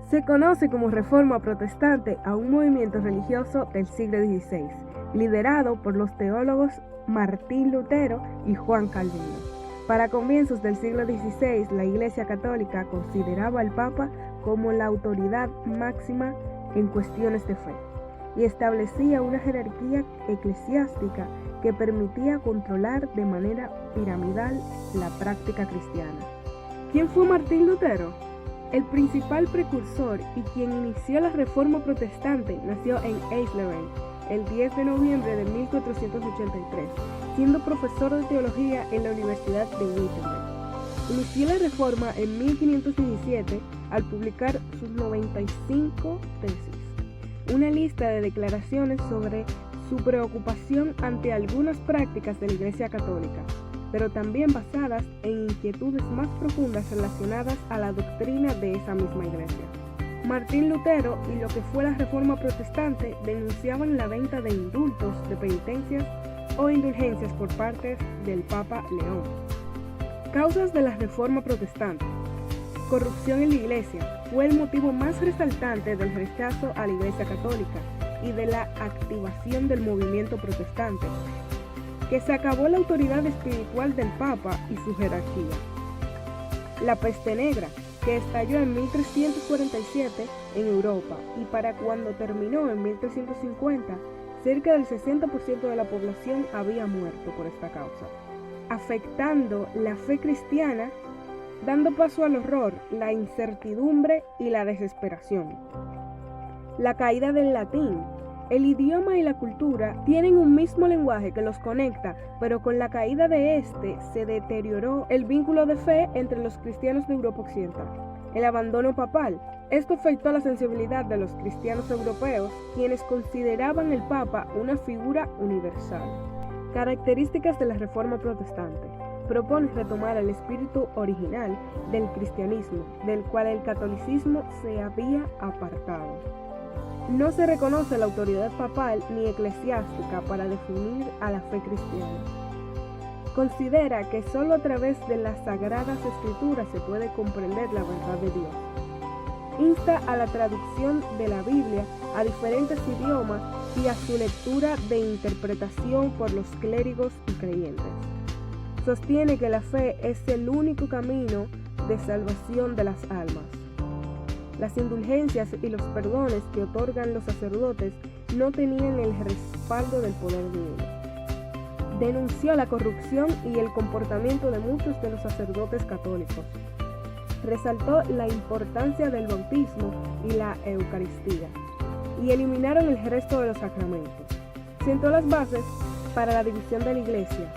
Se conoce como Reforma Protestante a un movimiento religioso del siglo XVI, liderado por los teólogos Martín Lutero y Juan Calvino. Para comienzos del siglo XVI, la Iglesia Católica consideraba al Papa como la autoridad máxima en cuestiones de fe y establecía una jerarquía eclesiástica que permitía controlar de manera piramidal la práctica cristiana. ¿Quién fue Martín Lutero? El principal precursor y quien inició la Reforma Protestante nació en Eisleben el 10 de noviembre de 1483, siendo profesor de teología en la Universidad de Wittenberg. Inició la Reforma en 1517 al publicar sus 95 tesis, una lista de declaraciones sobre su preocupación ante algunas prácticas de la Iglesia Católica, pero también basadas en inquietudes más profundas relacionadas a la doctrina de esa misma Iglesia. Martín Lutero y lo que fue la Reforma Protestante denunciaban la venta de indultos, de penitencias o indulgencias por parte del Papa León. Causas de la Reforma Protestante. Corrupción en la Iglesia fue el motivo más resaltante del rechazo a la Iglesia Católica y de la activación del movimiento protestante, que se acabó la autoridad espiritual del Papa y su jerarquía. La peste negra, que estalló en 1347 en Europa y para cuando terminó en 1350, cerca del 60% de la población había muerto por esta causa, afectando la fe cristiana, dando paso al horror, la incertidumbre y la desesperación. La caída del latín. El idioma y la cultura tienen un mismo lenguaje que los conecta, pero con la caída de este se deterioró el vínculo de fe entre los cristianos de Europa Occidental. El abandono papal. Esto afectó la sensibilidad de los cristianos europeos, quienes consideraban el Papa una figura universal. Características de la Reforma Protestante. Propone retomar el espíritu original del cristianismo, del cual el catolicismo se había apartado. No se reconoce la autoridad papal ni eclesiástica para definir a la fe cristiana. Considera que solo a través de las sagradas escrituras se puede comprender la verdad de Dios. Insta a la traducción de la Biblia a diferentes idiomas y a su lectura de interpretación por los clérigos y creyentes. Sostiene que la fe es el único camino de salvación de las almas. Las indulgencias y los perdones que otorgan los sacerdotes no tenían el respaldo del poder divino. Denunció la corrupción y el comportamiento de muchos de los sacerdotes católicos. Resaltó la importancia del bautismo y la Eucaristía, y eliminaron el resto de los sacramentos. Sentó las bases para la división de la Iglesia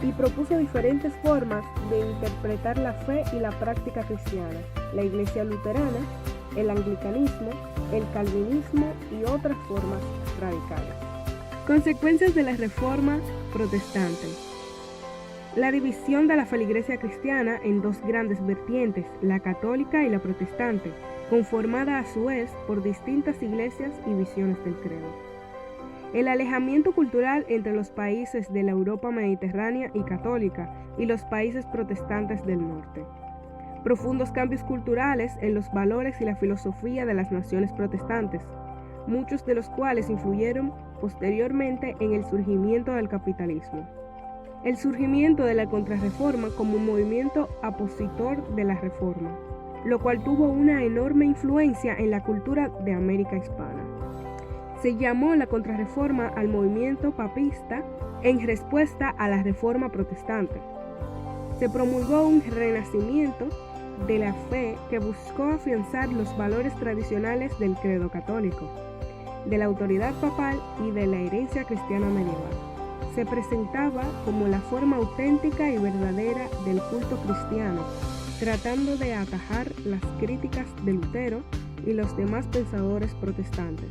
y propuso diferentes formas de interpretar la fe y la práctica cristiana: la Iglesia luterana, el anglicanismo, el calvinismo y otras formas radicales. Consecuencias de la Reforma Protestante. La división de la feligresía cristiana en dos grandes vertientes, la católica y la protestante, conformada a su vez por distintas iglesias y visiones del credo. El alejamiento cultural entre los países de la Europa mediterránea y católica y los países protestantes del norte. Profundos cambios culturales en los valores y la filosofía de las naciones protestantes, muchos de los cuales influyeron posteriormente en el surgimiento del capitalismo. El surgimiento de la Contrarreforma como un movimiento opositor de la Reforma, lo cual tuvo una enorme influencia en la cultura de América hispana. Se llamó la Contrarreforma al movimiento papista en respuesta a la Reforma Protestante. Se promulgó un renacimiento de la fe que buscó afianzar los valores tradicionales del credo católico, de la autoridad papal y de la herencia cristiana medieval. Se presentaba como la forma auténtica y verdadera del culto cristiano, tratando de atajar las críticas de Lutero y los demás pensadores protestantes.